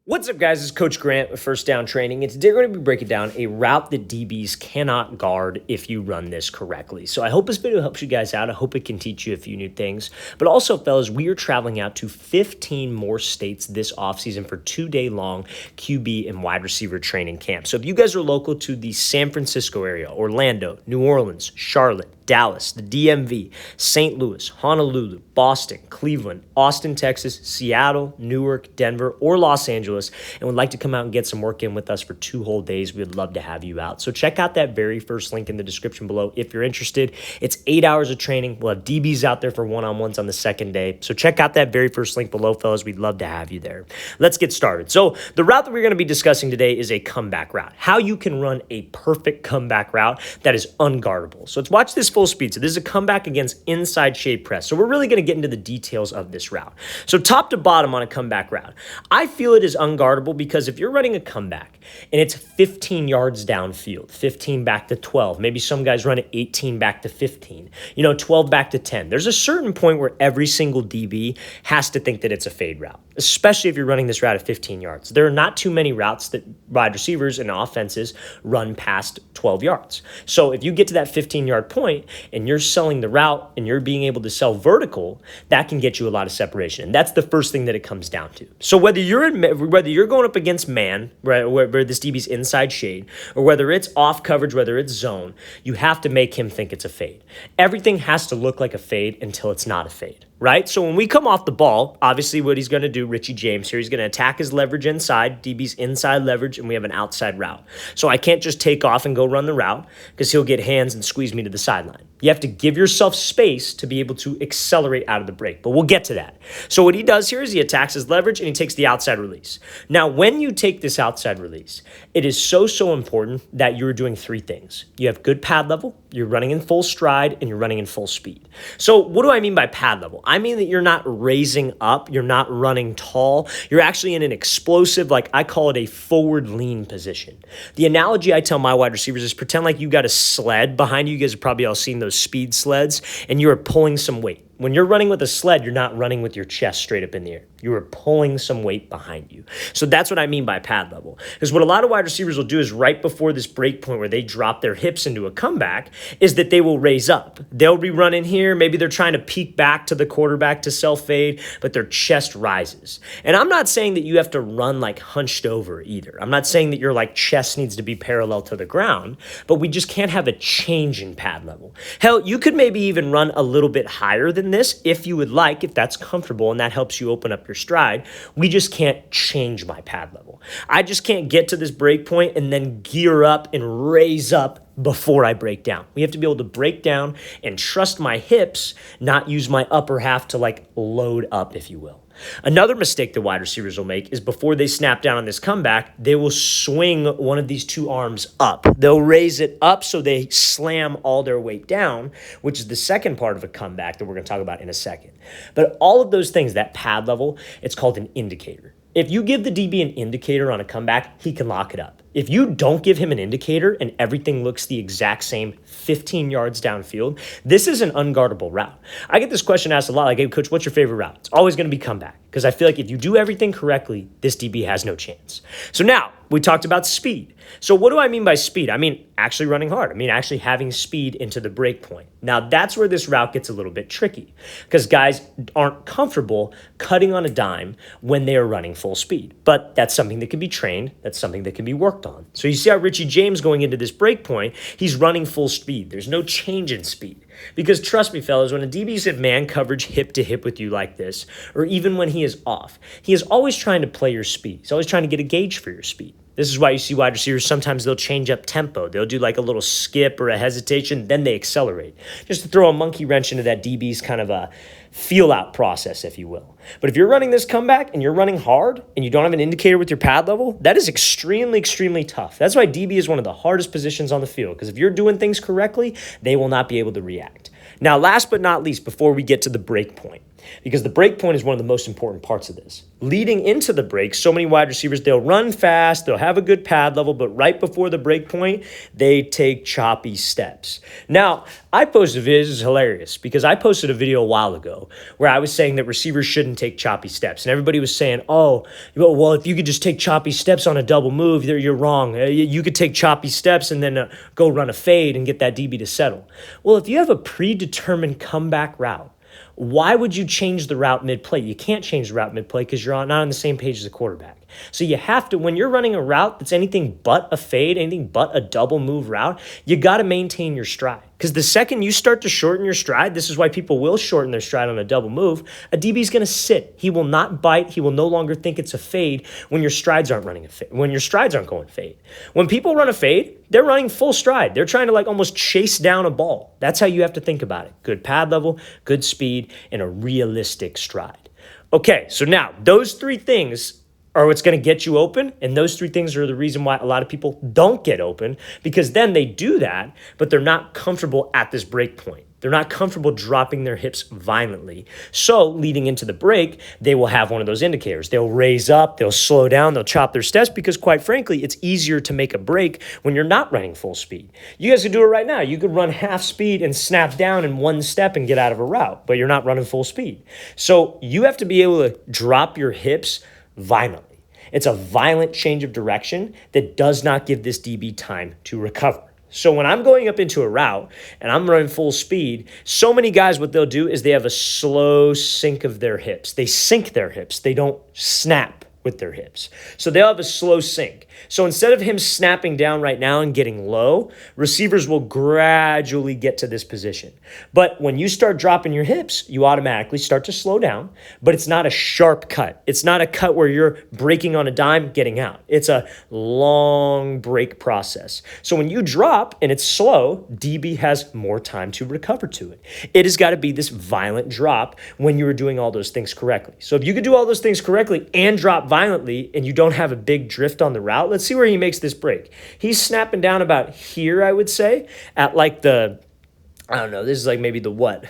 What's up, guys? It's Coach Grant with First Down Training, and today we're going to be breaking down a route that DBs cannot guard if you run this correctly. So I hope this video helps you guys out. I hope it can teach you a few new things. But also, fellas, we are traveling out to 15 more states this offseason for 2-day-long QB and wide receiver training camp. So if you guys are local to the San Francisco area, Orlando, New Orleans, Charlotte, Dallas, the DMV, St. Louis, Honolulu, Boston, Cleveland, Austin, Texas, Seattle, Newark, Denver, or Los Angeles, and would like to come out and get some work in with us for 2 whole days, we would love to have you out. So check out that very first link in the description below if you're interested. It's 8 hours of training. We'll have DBs out there for one-on-ones on the second day. So check out that very first link below, fellas. We'd love to have you there. Let's get started. So the route that we're going to be discussing today is a comeback route. How you can run a perfect comeback route that is unguardable. So let's watch this full speed. So this is a comeback against inside shade press. So we're really going to get into the details of this route. So top to bottom on a comeback route, I feel it is unguardable because if you're running a comeback and it's 15 yards downfield, 15 back to 12, maybe some guys run it 18 back to 15, 12 back to 10. There's a certain point where every single DB has to think that it's a fade route, especially if you're running this route at 15 yards. There are not too many routes that wide receivers and offenses run past 12 yards. So if you get to that 15-yard point and you're selling the route and you're being able to sell vertical, that can get you a lot of separation. And that's the first thing that it comes down to. So whether you're going up against man, right, where this DB's inside shade, or whether it's off coverage, whether it's zone, you have to make him think it's a fade. Everything has to look like a fade until it's not a fade. Right? So when we come off the ball, obviously what he's going to do, Richie James here, he's going to attack his leverage inside, DB's inside leverage, and we have an outside route. So I can't just take off and go run the route because he'll get hands and squeeze me to the sideline. You have to give yourself space to be able to accelerate out of the break, but we'll get to that. So what he does here is he attacks his leverage and he takes the outside release. Now, when you take this outside release, it is so important that you're doing 3 things. You have good pad level, you're running in full stride, and you're running in full speed. So what do I mean by pad level? I mean that you're not raising up, you're not running tall, you're actually in an explosive, like I call it a forward lean position. The analogy I tell my wide receivers is pretend like you got a sled behind you. You guys have probably all seen those speed sleds, and you are pulling some weight. When you're running with a sled, you're not running with your chest straight up in the air. You are pulling some weight behind you. So that's what I mean by pad level. Because what a lot of wide receivers will do is right before this break point where they drop their hips into a comeback is that they will raise up. They'll be running here. Maybe they're trying to peek back to the quarterback to self-fade, but their chest rises. And I'm not saying that you have to run like hunched over either. I'm not saying that your chest needs to be parallel to the ground, but we just can't have a change in pad level. Hell, you could maybe even run a little bit higher than this if you would like, if that's comfortable and that helps you open up your stride. We just can't change my pad level. I just can't get to this break point and then gear up and raise up before I break down. We have to be able to break down and trust my hips, not use my upper half to load up, if you will. Another mistake that wide receivers will make is before they snap down on this comeback, they will swing one of these 2 arms up. They'll raise it up so they slam all their weight down, which is the second part of a comeback that we're going to talk about in a second. But all of those things, that pad level, it's called an indicator. If you give the DB an indicator on a comeback, he can lock it up. If you don't give him an indicator and everything looks the exact same 15 yards downfield, this is an unguardable route. I get this question asked a lot, like, hey, coach, what's your favorite route? It's always going to be comeback because I feel like if you do everything correctly, this DB has no chance. So now we talked about speed. So what do I mean by speed? I mean actually running hard. I mean actually having speed into the break point. Now that's where this route gets a little bit tricky because guys aren't comfortable cutting on a dime when they are running full speed. But that's something that can be trained. That's something that can be worked on. So you see how Richie James going into this break point, he's running full speed. There's no change in speed. Because trust me, fellas, when a DB's in man coverage hip to hip with you like this, or even when he is off, he is always trying to play your speed. He's always trying to get a gauge for your speed. This is why you see wide receivers, sometimes they'll change up tempo. They'll do like a little skip or a hesitation, then they accelerate. Just to throw a monkey wrench into that DB's kind of a feel-out process, if you will. But if you're running this comeback and you're running hard and you don't have an indicator with your pad level, that is extremely, extremely tough. That's why DB is one of the hardest positions on the field, because if you're doing things correctly, they will not be able to react. Now, last but not least, before we get to the break point, because the break point is one of the most important parts of this. Leading into the break, so many wide receivers, they'll run fast, they'll have a good pad level, but right before the break point, they take choppy steps. Now, I posted a video, this is hilarious, because I posted a video a while ago where I was saying that receivers shouldn't take choppy steps. And everybody was saying, oh, well, if you could just take choppy steps on a double move, you're wrong. You could take choppy steps and then go run a fade and get that DB to settle. Well, if you have a predetermined comeback route, why would you change the route mid-play? You can't change the route mid-play because you're not on the same page as the quarterback. So you have to, when you're running a route that's anything but a fade, anything but a double move route, you got to maintain your stride. Because the second you start to shorten your stride, this is why people will shorten their stride on a double move, a DB is going to sit. He will not bite. He will no longer think it's a fade when your strides aren't running a fade, when your strides aren't going fade. When people run a fade, they're running full stride. They're trying to like almost chase down a ball. That's how you have to think about it. Good pad level, good speed, and a realistic stride. Okay, so now those three things are what's going to get you open, and those three things are the reason why a lot of people don't get open, because then they do that, but they're not comfortable at this break point. They're not comfortable dropping their hips violently. So leading into the break, they will have one of those indicators. They'll raise up, they'll slow down, they'll chop their steps, because quite frankly, it's easier to make a break when you're not running full speed. You guys could do it right now. You could run half speed and snap down in one step and get out of a route, but you're not running full speed. So you have to be able to drop your hips violently. It's a violent change of direction that does not give this DB time to recover. So when I'm going up into a route and I'm running full speed, so many guys, what they'll do is they have a slow sink of their hips. They sink their hips. They don't snap with their hips. So they'll have a slow sink. So instead of him snapping down right now and getting low, receivers will gradually get to this position. But when you start dropping your hips, you automatically start to slow down, but it's not a sharp cut. It's not a cut where you're breaking on a dime, getting out. It's a long break process. So when you drop and it's slow, DB has more time to recover to it. It has got to be this violent drop when you are doing all those things correctly. So if you could do all those things correctly and drop violently and you don't have a big drift on the route, let's see where he makes this break. He's snapping down about here, I would say, at like the, I don't know, this is like maybe the what?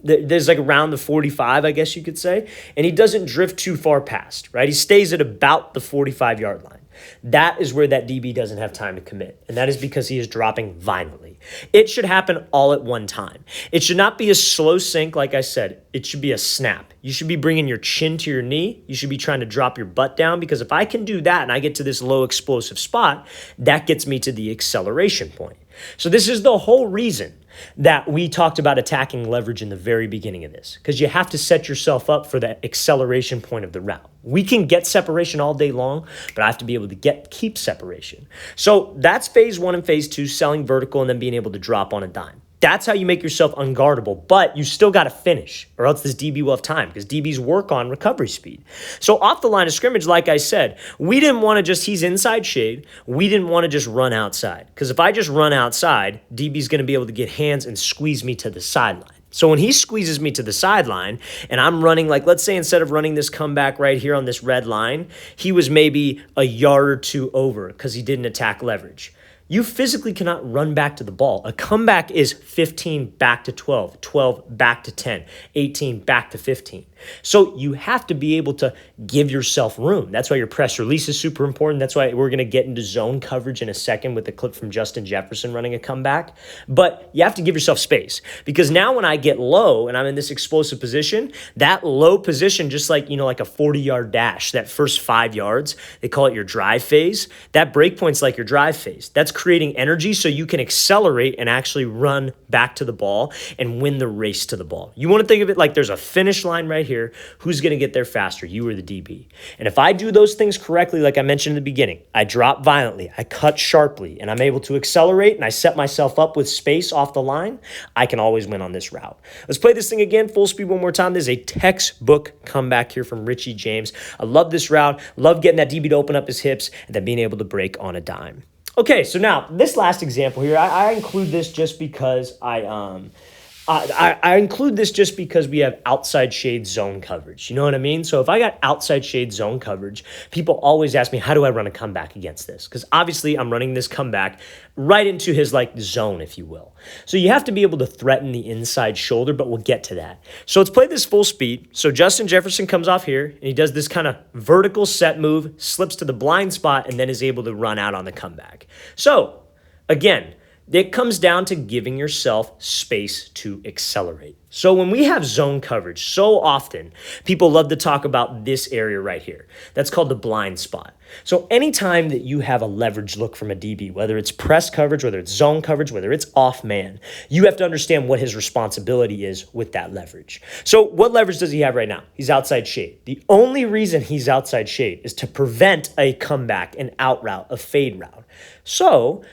There's like around the 45, I guess you could say, and he doesn't drift too far past, right? He stays at about the 45-yard line. That is where that DB doesn't have time to commit, and that is because he is dropping violently. It should happen all at one time. It should not be a slow sink, like I said. It should be a snap. You should be bringing your chin to your knee. You should be trying to drop your butt down, because if I can do that and I get to this low explosive spot, that gets me to the acceleration point. So this is the whole reason that we talked about attacking leverage in the very beginning of this, because you have to set yourself up for that acceleration point of the route. We can get separation all day long, but I have to be able to keep separation. So that's phase one and phase two, selling vertical and then being able to drop on a dime. That's how you make yourself unguardable, but you still got to finish, or else this DB will have time, because DBs work on recovery speed. So off the line of scrimmage, like I said, we didn't want to just, he's inside shade, we didn't want to just run outside, because if I just run outside, DB's going to be able to get hands and squeeze me to the sideline. So when he squeezes me to the sideline and I'm running, like let's say instead of running this comeback right here on this red line, he was maybe a yard or two over because he didn't attack leverage. You physically cannot run back to the ball. A comeback is 15 back to 12, 12 back to 10, 18 back to 15. So you have to be able to give yourself room. That's why your press release is super important. That's why we're going to get into zone coverage in a second with the clip from Justin Jefferson running a comeback. But you have to give yourself space, because now when I get low and I'm in this explosive position, that low position, just like, like a 40-yard dash, that first 5 yards, they call it your drive phase. That break point's like your drive phase. That's creating energy so you can accelerate and actually run back to the ball and win the race to the ball. You want to think of it like there's a finish line right here. Who's going to get there faster? You or the DB. And if I do those things correctly, like I mentioned in the beginning, I drop violently, I cut sharply, and I'm able to accelerate, and I set myself up with space off the line, I can always win on this route. Let's play this thing again, full speed one more time. This is a textbook comeback here from Richie James. I love this route. Love getting that DB to open up his hips and then being able to break on a dime. Okay, so now this last example here, I include this just because I include this just because we have outside shade zone coverage. You know what I mean? So if I got outside shade zone coverage, people always ask me, how do I run a comeback against this? Because obviously I'm running this comeback right into his like zone, if you will. So you have to be able to threaten the inside shoulder, but we'll get to that. So let's play this full speed. So Justin Jefferson comes off here and he does this kind of vertical set move, slips to the blind spot, and then is able to run out on the comeback. So again, it comes down to giving yourself space to accelerate. So when we have zone coverage, so often people love to talk about this area right here. That's called the blind spot. So anytime that you have a leverage look from a DB, whether it's press coverage, whether it's zone coverage, whether it's off man, you have to understand what his responsibility is with that leverage. So what leverage does he have right now? He's outside shade. The only reason he's outside shade is to prevent a comeback, an out route, a fade route. So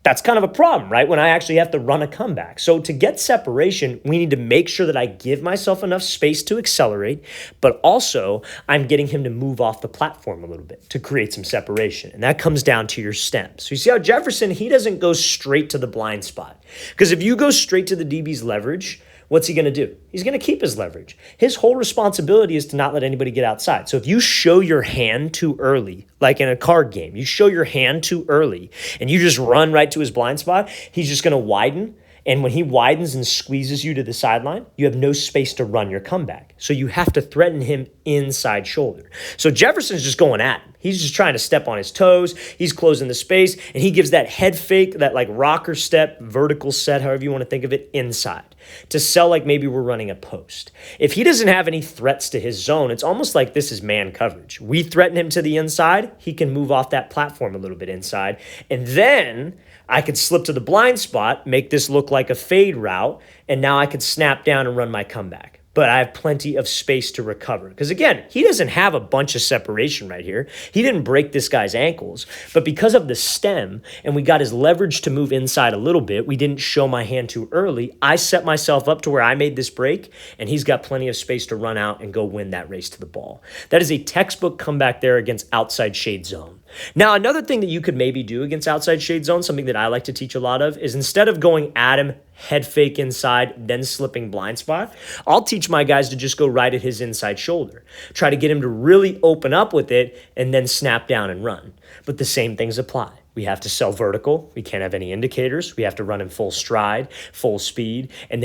that's kind of a problem, right? When I actually have to run a comeback. So to get separation, we need to make sure that I give myself enough space to accelerate, but also I'm getting him to move off the platform a little bit to create some separation. And that comes down to your stem. So you see how Jefferson, he doesn't go straight to the blind spot. Because if you go straight to the DB's leverage, what's he going to do? He's going to keep his leverage. His whole responsibility is to not let anybody get outside. So if you show your hand too early, like in a card game, you show your hand too early and you just run right to his blind spot, he's just going to widen. And when he widens and squeezes you to the sideline, you have no space to run your comeback. So you have to threaten him inside shoulder. So Jefferson's just going at him. He's just trying to step on his toes. He's closing the space, and he gives that head fake, that like rocker step, vertical set, however you want to think of it, inside to sell like maybe we're running a post. If he doesn't have any threats to his zone, it's almost like this is man coverage. We threaten him to the inside. He can move off that platform a little bit inside, and then I could slip to the blind spot, make this look like a fade route, and now I could snap down and run my comeback. But I have plenty of space to recover. Because again, he doesn't have a bunch of separation right here. He didn't break this guy's ankles. But because of the stem, and we got his leverage to move inside a little bit, we didn't show my hand too early, I set myself up to where I made this break, and he's got plenty of space to run out and go win that race to the ball. That is a textbook comeback there against outside shade zone. Now, another thing that you could maybe do against outside shade zone, something that I like to teach a lot of, is instead of going at him, head fake inside, then slipping blind spot, I'll teach my guys to just go right at his inside shoulder. Try to get him to really open up with it and then snap down and run. But the same things apply. We have to sell vertical. We can't have any indicators. We have to run in full stride, full speed, and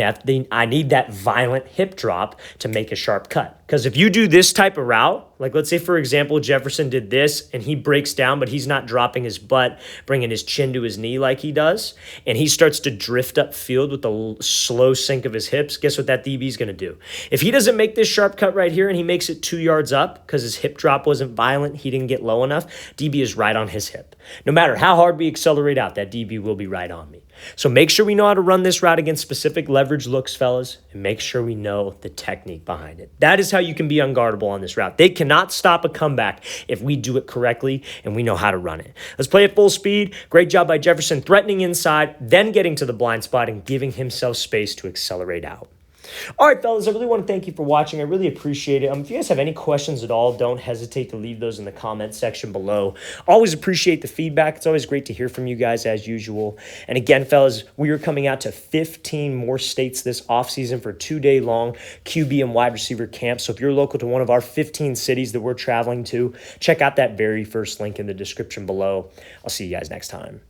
I need that violent hip drop to make a sharp cut. Because if you do this type of route, like let's say, for example, Jefferson did this and he breaks down, but he's not dropping his butt, bringing his chin to his knee like he does, and he starts to drift upfield with the slow sink of his hips, guess what that DB is going to do? If he doesn't make this sharp cut right here and he makes it 2 yards up because his hip drop wasn't violent, he didn't get low enough, DB is right on his hip. No matter how hard we accelerate out, that DB will be right on me. So make sure we know how to run this route against specific leverage looks, fellas, and make sure we know the technique behind it. That is how you can be unguardable on this route. They cannot stop a comeback if we do it correctly and we know how to run it. Let's play at full speed. Great job by Jefferson, threatening inside, then getting to the blind spot and giving himself space to accelerate out. All right, fellas, I really want to thank you for watching. I really appreciate it. If you guys have any questions at all, don't hesitate to leave those in the comment section below. Always appreciate the feedback. It's always great to hear from you guys as usual. And again, fellas, we are coming out to 15 more states this offseason for 2-day long QB and wide receiver camps. So if you're local to one of our 15 cities that we're traveling to, check out that very first link in the description below. I'll see you guys next time.